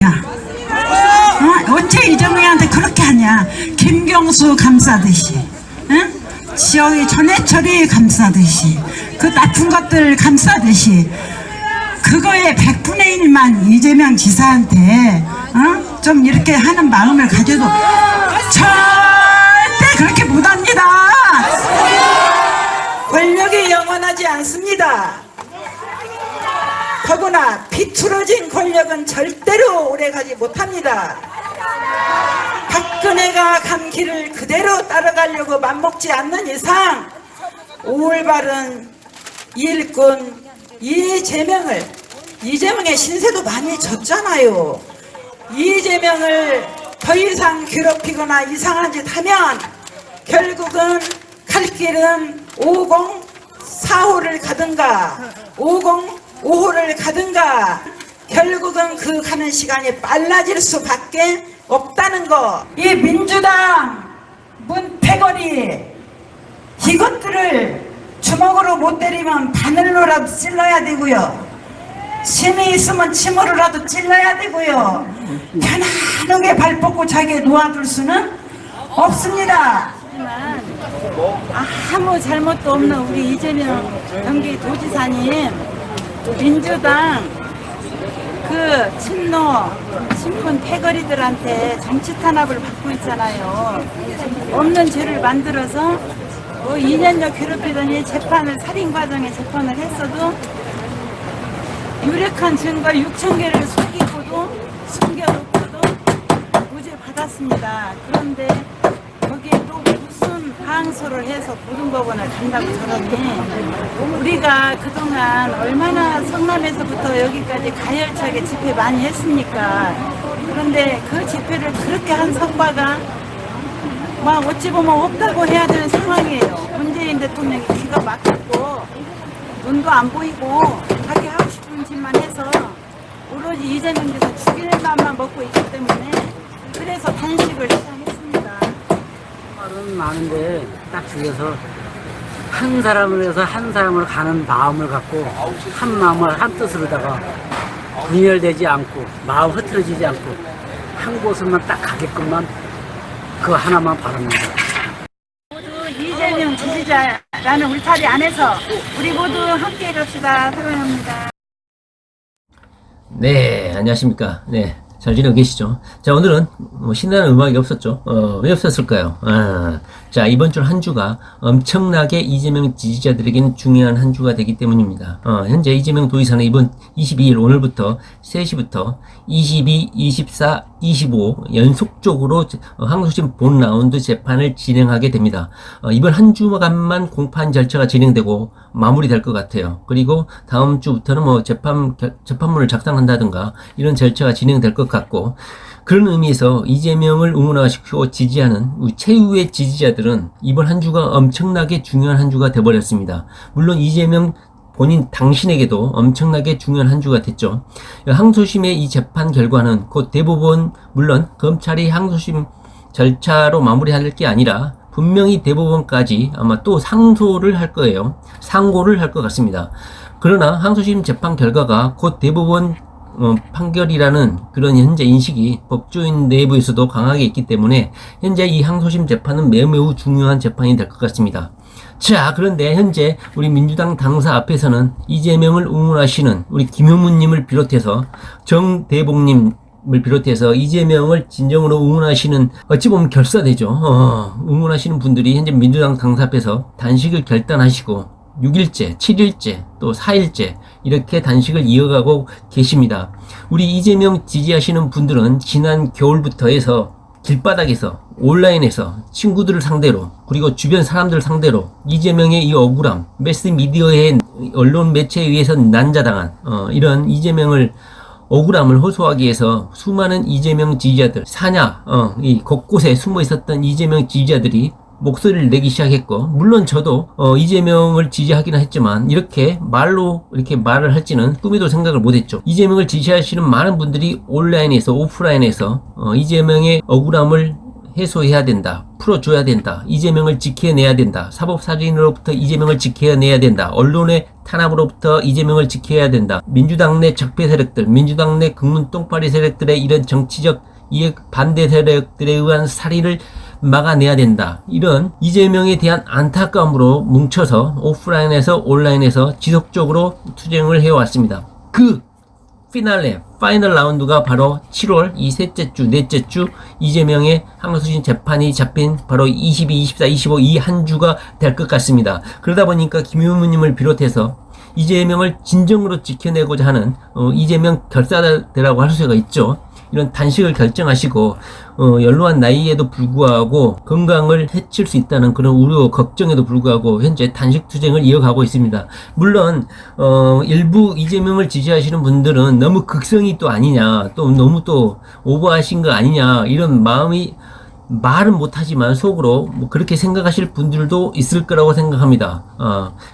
하냐? 언제 이재명한테 그렇게 하냐? 김경수 감싸듯이, 응? 지영이 전해철이 감싸듯이, 그 나쁜 것들 감싸듯이, 그거에 100분의 1만 이재명 지사한테 좀 이렇게 하는 마음을 가져도 절대 그렇게 못합니다. 권력이 영원하지 않습니다. 더구나 비틀어진 권력은 절대로 오래가지 못합니다. 박근혜가 간 길을 그대로 따라가려고 맘먹지 않는 이상 올바른 일꾼 이재명의 신세도 많이 졌잖아요. 이재명을 더 이상 괴롭히거나 이상한 짓 하면 결국은 갈 길은 504호를 가든가 505호를 가든가 결국은 그 가는 시간이 빨라질 수밖에 없다는 거. 이 민주당 문패거리 이것들을 주먹으로 못 때리면 바늘로라도 찔러야 되고요. 침이 있으면 침으로라도 찔러야 되고요. 편안하게 발 뻗고 자기에 놓아둘 수는 없습니다. 아무 잘못도 없는 우리 이재명 경기도지사님, 민주당 그 친노 친문 패거리들한테 정치 탄압을 받고 있잖아요. 없는 죄를 만들어서 2년여 괴롭히더니 살인 과정에 재판을 했어도 유력한 증거 6,000개를 숨겨놓고도 무죄 받았습니다. 그런데 거기에 또 무슨 항소를 해서 고등법원을 간다고 저러니 우리가 그동안 얼마나 성남에서부터 여기까지 가열차게 집회 많이 했습니까? 그런데 그 집회를 그렇게 한 성과가 어찌 보면 없다고 해야 되는 상황이에요. 문재인 대통령이 귀가 막혔고 눈도 안 보이고 자기 하고 싶은 짓만 해서 오로지 이재명 지사 죽이는 맘만 먹고 있기 때문에 그래서 단식을 시작했습니다. 말은 많은데 딱 죽여서 한 사람을 해서 한 사람을 가는 마음을 갖고 한 마음을 한 뜻으로다가 분열되지 않고 마음 흐트러지지 않고 한 곳으로만 딱 가게끔만 그 하나만 바랍니다. 모두 이재명 지지자라는 울타리 안에서 우리 모두 함께 갑시다. 사랑합니다. 네, 안녕하십니까. 네, 잘 지내고 계시죠? 자, 오늘은 신나는 음악이 없었죠. 왜 없었을까요? 자, 이번 주 한 주가 엄청나게 이재명 지지자들에게는 중요한 한 주가 되기 때문입니다. 현재 이재명 도지사는 이번 22일 오늘부터 3시부터 22, 24, 25 연속적으로 항소심 본 라운드 재판을 진행하게 됩니다. 이번 한 주간만 공판 절차가 진행되고 마무리될 것 같아요. 그리고 다음 주부터는 재판문을 작성한다든가 이런 절차가 진행될 것 같고, 그런 의미에서 이재명을 응원하시고 지지하는 우리 최후의 지지자들은 이번 한 주가 엄청나게 중요한 한 주가 돼버렸습니다. 물론 이재명 본인 당신에게도 엄청나게 중요한 한 주가 됐죠. 항소심의 이 재판 결과는 곧 대법원, 물론 검찰이 항소심 절차로 마무리할 게 아니라 분명히 대법원까지 아마 또 상소를 할 거예요. 상고를 할 것 같습니다. 그러나 항소심 재판 결과가 곧 대법원 판결이라는 그런 현재 인식이 법조인 내부에서도 강하게 있기 때문에 현재 이 항소심 재판은 매우 중요한 재판이 될 것 같습니다. 자, 그런데 현재 우리 민주당 당사 앞에서는 이재명을 응원하시는 우리 김효문님을 비롯해서 정대봉님을 비롯해서 이재명을 진정으로 응원하시는, 어찌 보면 결사되죠. 응원하시는 분들이 현재 민주당 당사 앞에서 단식을 결단하시고 6일째, 7일째, 또 4일째 이렇게 단식을 이어가고 계십니다. 우리 이재명 지지하시는 분들은 지난 겨울부터 해서 길바닥에서, 온라인에서 친구들을 상대로, 그리고 주변 사람들 상대로 이재명의 이 억울함, 매스미디어의 언론 매체에 의해서 난자당한 이런 이재명을 억울함을 호소하기 위해서 수많은 이재명 지지자들, 이 곳곳에 숨어 있었던 이재명 지지자들이 목소리를 내기 시작했고, 물론 저도 이재명을 지지하기는 했지만 이렇게 말을 할지는 꿈에도 생각을 못했죠. 이재명을 지지하시는 많은 분들이 온라인에서 오프라인에서 이재명의 억울함을 해소해야 된다. 풀어줘야 된다. 이재명을 지켜내야 된다. 사법사진으로부터 이재명을 지켜내야 된다. 언론의 탄압으로부터 이재명을 지켜야 된다. 민주당 내 적폐 세력들, 민주당 내 극문 똥파리 세력들의 이런 정치적 이익 반대 세력들에 의한 살인을 막아내야 된다. 이런 이재명에 대한 안타까움으로 뭉쳐서 오프라인에서 온라인에서 지속적으로 투쟁을 해왔습니다. 그 피날레, 파이널 라운드가 바로 7월 이 셋째 주, 넷째 주 이재명의 항소심 재판이 잡힌 바로 22, 24, 25 이 한 주가 될 것 같습니다. 그러다 보니까 김효무님을 비롯해서 이재명을 진정으로 지켜내고자 하는 이재명 결사대라고 할 수가 있죠. 이런 단식을 결정하시고 연로한 나이에도 불구하고 건강을 해칠 수 있다는 그런 우려 걱정에도 불구하고 현재 단식 투쟁을 이어가고 있습니다. 물론 일부 이재명을 지지하시는 분들은 너무 극성이 또 아니냐, 또 너무 또 오버하신 거 아니냐, 이런 마음이 말은 못하지만 속으로 뭐 그렇게 생각하실 분들도 있을 거라고 생각합니다.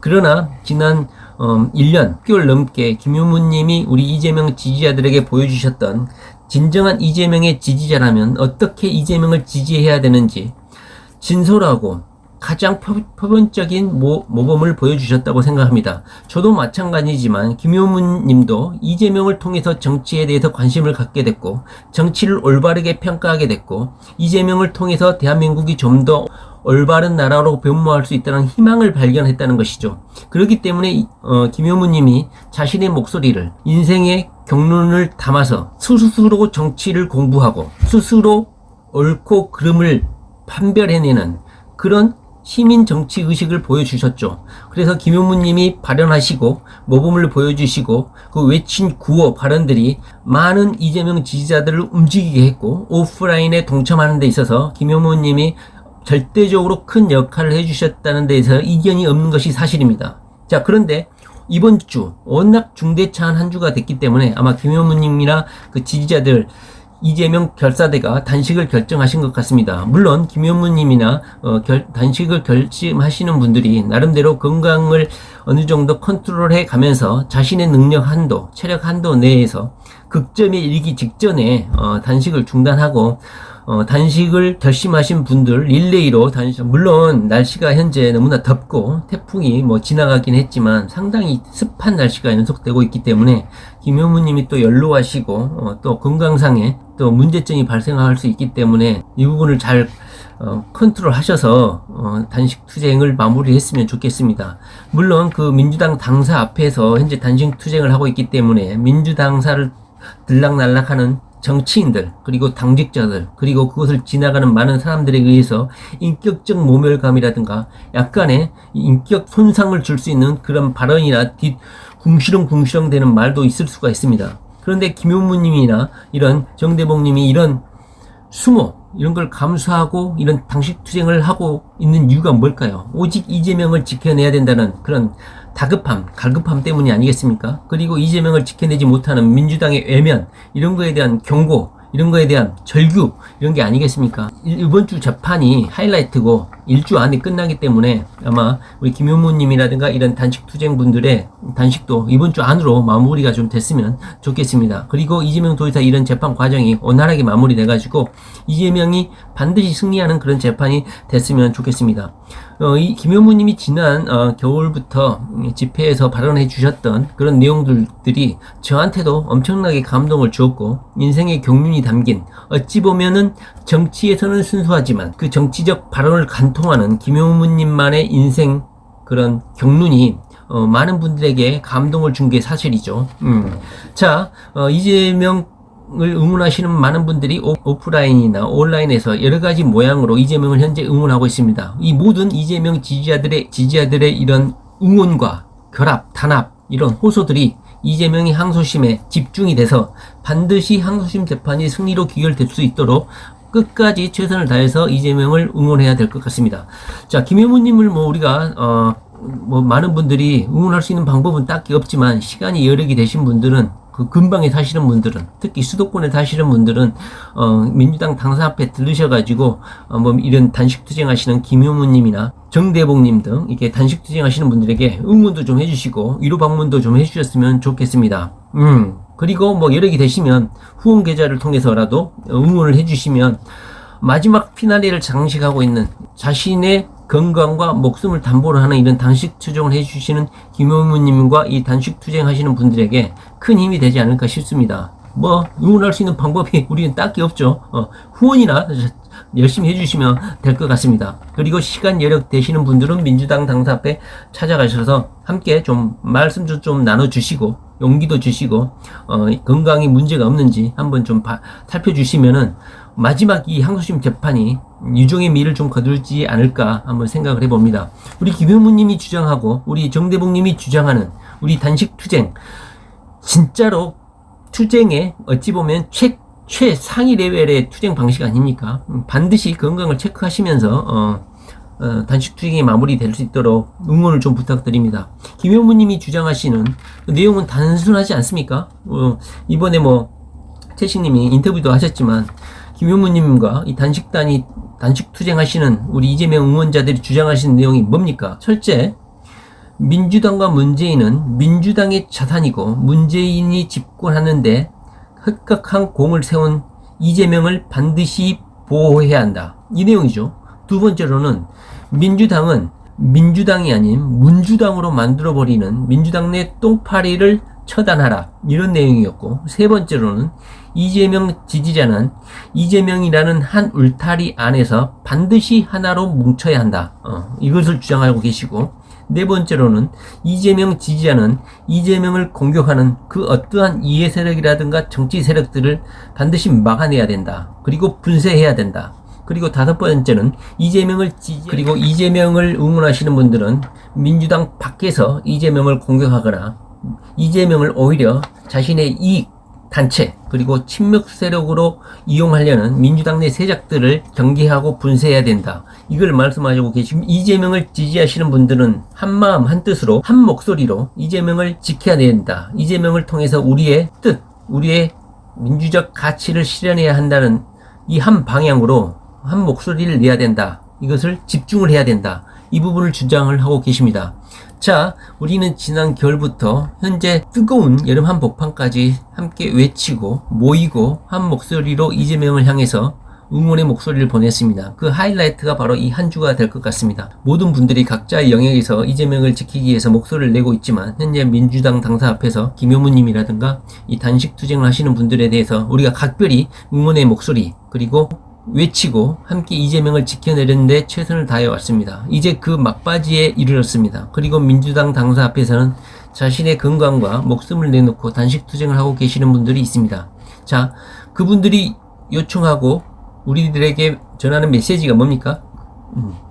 그러나 지난 1년 6개월 넘게 김효무님이 우리 이재명 지지자들에게 보여주셨던 진정한 이재명의 지지자라면 어떻게 이재명을 지지해야 되는지 진솔하고 가장 표본적인 모범을 보여주셨다고 생각합니다. 저도 마찬가지지만 김효문님도 이재명을 통해서 정치에 대해서 관심을 갖게 됐고 정치를 올바르게 평가하게 됐고 이재명을 통해서 대한민국이 좀 더 올바른 나라로 변모할 수 있다는 희망을 발견했다는 것이죠. 그렇기 때문에 김효무님이 자신의 목소리를 인생의 경륜을 담아서 스스로 정치를 공부하고 스스로 옳고 그름을 판별해내는 그런 시민 정치 의식을 보여주셨죠. 그래서 김효무님이 발언하시고 모범을 보여주시고 그 외친 구호 발언들이 많은 이재명 지지자들을 움직이게 했고 오프라인에 동참하는 데 있어서 김효무님이 절대적으로 큰 역할을 해주셨다는 데에서 이견이 없는 것이 사실입니다. 자, 그런데 이번 주 워낙 중대차한 한 주가 됐기 때문에 아마 김효무님이나 그 지지자들 이재명 결사대가 단식을 결정하신 것 같습니다. 물론 김효무님이나 단식을 결심하시는 분들이 나름대로 건강을 어느 정도 컨트롤해 가면서 자신의 능력 한도, 체력 한도 내에서 극점에 이르기 직전에 단식을 중단하고 단식을 결심하신 분들 릴레이로 단식. 물론 날씨가 현재 너무나 덥고 태풍이 지나가긴 했지만 상당히 습한 날씨가 연속되고 있기 때문에 김효무님이 또 연로하시고 또 건강상에 또 문제점이 발생할 수 있기 때문에 이 부분을 잘 컨트롤 하셔서 단식 투쟁을 마무리했으면 좋겠습니다. 물론 그 민주당 당사 앞에서 현재 단식 투쟁을 하고 있기 때문에 민주당사를 들락날락하는 정치인들 그리고 당직자들 그리고 그것을 지나가는 많은 사람들에 의해서 인격적 모멸감이라든가 약간의 인격 손상을 줄 수 있는 그런 발언이나 궁시렁궁시렁 되는 말도 있을 수가 있습니다. 그런데 김효무님이나 이런 정대봉님이 이런 수모 이런 걸 감수하고 이런 단식 투쟁을 하고 있는 이유가 뭘까요? 오직 이재명을 지켜내야 된다는 그런 다급함, 갈급함 때문이 아니겠습니까? 그리고 이재명을 지켜내지 못하는 민주당의 외면, 이런 거에 대한 경고, 이런 거에 대한 절규, 이런 게 아니겠습니까? 이번 주 재판이 하이라이트고 일주 안에 끝나기 때문에 아마 우리 김효무님이라든가 이런 단식 투쟁분들의 단식도 이번 주 안으로 마무리가 좀 됐으면 좋겠습니다. 그리고 이재명 도지사 이런 재판 과정이 원활하게 마무리돼가지고 이재명이 반드시 승리하는 그런 재판이 됐으면 좋겠습니다. 이 김효무님이 지난 겨울부터 집회에서 발언해 주셨던 그런 내용들이 저한테도 엄청나게 감동을 주었고 인생의 경륜이 담긴 어찌 보면은 정치에서는 순수하지만 그 정치적 발언을 간통하는 김효무님만의 인생 그런 경륜이 많은 분들에게 감동을 준 게 사실이죠. 자, 이재명을 응원하시는 많은 분들이 오프라인이나 온라인에서 여러 가지 모양으로 이재명을 현재 응원하고 있습니다. 이 모든 이재명 지지자들의 이런 응원과 결합, 단합 이런 호소들이 이재명이 항소심에 집중이 돼서 반드시 항소심 재판이 승리로 귀결될 수 있도록 끝까지 최선을 다해서 이재명을 응원해야 될 것 같습니다. 자, 김효무님을 우리가 많은 분들이 응원할 수 있는 방법은 딱히 없지만 시간이 여력이 되신 분들은 그 근방에 사시는 분들은 특히 수도권에 사시는 분들은 민주당 당사 앞에 들르셔가지고 이런 단식 투쟁하시는 김효무님이나 정대봉님 등 이렇게 단식 투쟁하시는 분들에게 응원도 좀 해주시고 위로 방문도 좀 해주셨으면 좋겠습니다. 그리고 여력이 되시면 후원 계좌를 통해서라도 응원을 해주시면 마지막 피나레를 장식하고 있는 자신의 건강과 목숨을 담보로 하는 이런 단식 투쟁을 해주시는 김효무님과 이 단식 투쟁하시는 분들에게 큰 힘이 되지 않을까 싶습니다. 뭐 응원할 수 있는 방법이 우리는 딱히 없죠. 후원이나 열심히 해주시면 될 것 같습니다. 그리고 시간 여력 되시는 분들은 민주당 당사 앞에 찾아가셔서 함께 좀 말씀 좀 나눠주시고 용기도 주시고 건강이 문제가 없는지 한번 좀 살펴주시면은 마지막 이 항소심 재판이 유종의 미를 좀 거둘지 않을까 한번 생각을 해봅니다. 우리 김효무님이 주장하고 우리 정대봉님이 주장하는 우리 단식 투쟁, 진짜로 투쟁에 어찌 보면 최상위 레벨의 투쟁 방식 아닙니까? 반드시 건강을 체크하시면서 단식 투쟁이 마무리될 수 있도록 응원을 좀 부탁드립니다. 김효무님이 주장하시는 그 내용은 단순하지 않습니까? 이번에 뭐 채식님이 인터뷰도 하셨지만 김효무님과 이 단식 투쟁하시는 우리 이재명 응원자들이 주장하시는 내용이 뭡니까? 첫째, 민주당과 문재인은 민주당의 자산이고 문재인이 집권하는데 흑각한 공을 세운 이재명을 반드시 보호해야 한다. 이 내용이죠. 두 번째로는 민주당은 민주당이 아닌 문주당으로 만들어버리는 민주당 내 똥파리를 처단하라. 이런 내용이었고, 세 번째로는 이재명 지지자는 이재명이라는 한 울타리 안에서 반드시 하나로 뭉쳐야 한다. 이것을 주장하고 계시고, 네 번째로는 이재명 지지자는 이재명을 공격하는 그 어떠한 이해 세력이라든가 정치 세력들을 반드시 막아내야 된다. 그리고 분쇄해야 된다. 그리고 다섯 번째는 그리고 이재명을 응원하시는 분들은 민주당 밖에서 이재명을 공격하거나 이재명을 오히려 자신의 이익 단체 그리고 친목 세력으로 이용하려는 민주당 내 세력들을 경계하고 분쇄해야 된다. 이걸 말씀하시고 계시고, 이재명을 지지하시는 분들은 한마음 한뜻으로 한 목소리로 이재명을 지켜야 된다. 이재명을 통해서 우리의 뜻, 우리의 민주적 가치를 실현해야 한다는 이 한 방향으로 한 목소리를 내야 된다. 이것을 집중을 해야 된다. 이 부분을 주장을 하고 계십니다. 자, 우리는 지난 겨울부터 현재 뜨거운 여름 한복판까지 함께 외치고 모이고 한 목소리로 이재명을 향해서 응원의 목소리를 보냈습니다. 그 하이라이트가 바로 이 한 주가 될 것 같습니다. 모든 분들이 각자의 영역에서 이재명을 지키기 위해서 목소리를 내고 있지만 현재 민주당 당사 앞에서 김효무님이라든가 이 단식 투쟁을 하시는 분들에 대해서 우리가 각별히 응원의 목소리 그리고 외치고 함께 이재명을 지켜내려는데 최선을 다해 왔습니다. 이제 그 막바지에 이르렀습니다. 그리고 민주당 당사 앞에서는 자신의 건강과 목숨을 내놓고 단식 투쟁을 하고 계시는 분들이 있습니다. 자, 그분들이 요청하고 우리들에게 전하는 메시지가 뭡니까?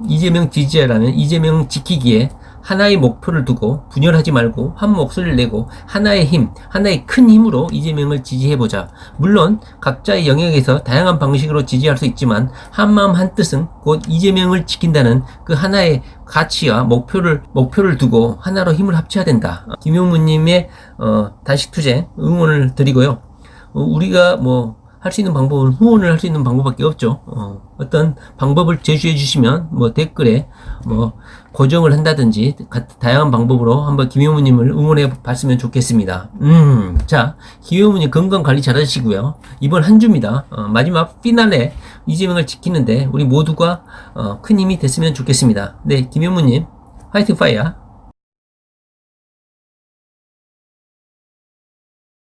이재명 지지자라면 이재명 지키기에 하나의 목표를 두고 분열하지 말고 한 목소리를 내고 하나의 힘, 하나의 큰 힘으로 이재명을 지지해보자. 물론 각자의 영역에서 다양한 방식으로 지지할 수 있지만 한마음 한뜻은 곧 이재명을 지킨다는 그 하나의 가치와 목표를 두고 하나로 힘을 합쳐야 된다. 김용무님의 단식 투쟁 응원을 드리고요. 우리가 뭐 할 수 있는 방법은 후원을 할 수 있는 방법밖에 없죠. 어떤 방법을 제시해 주시면 뭐 댓글에 뭐 고정을 한다든지 다양한 방법으로 한번 김효무님을 응원해 봤으면 좋겠습니다. 자, 김효무님 건강 관리 잘 하시고요. 이번 한 주입니다. 마지막 피날레 이재명을 지키는데 우리 모두가 큰 힘이 됐으면 좋겠습니다. 네, 김효무님 화이팅 파이어.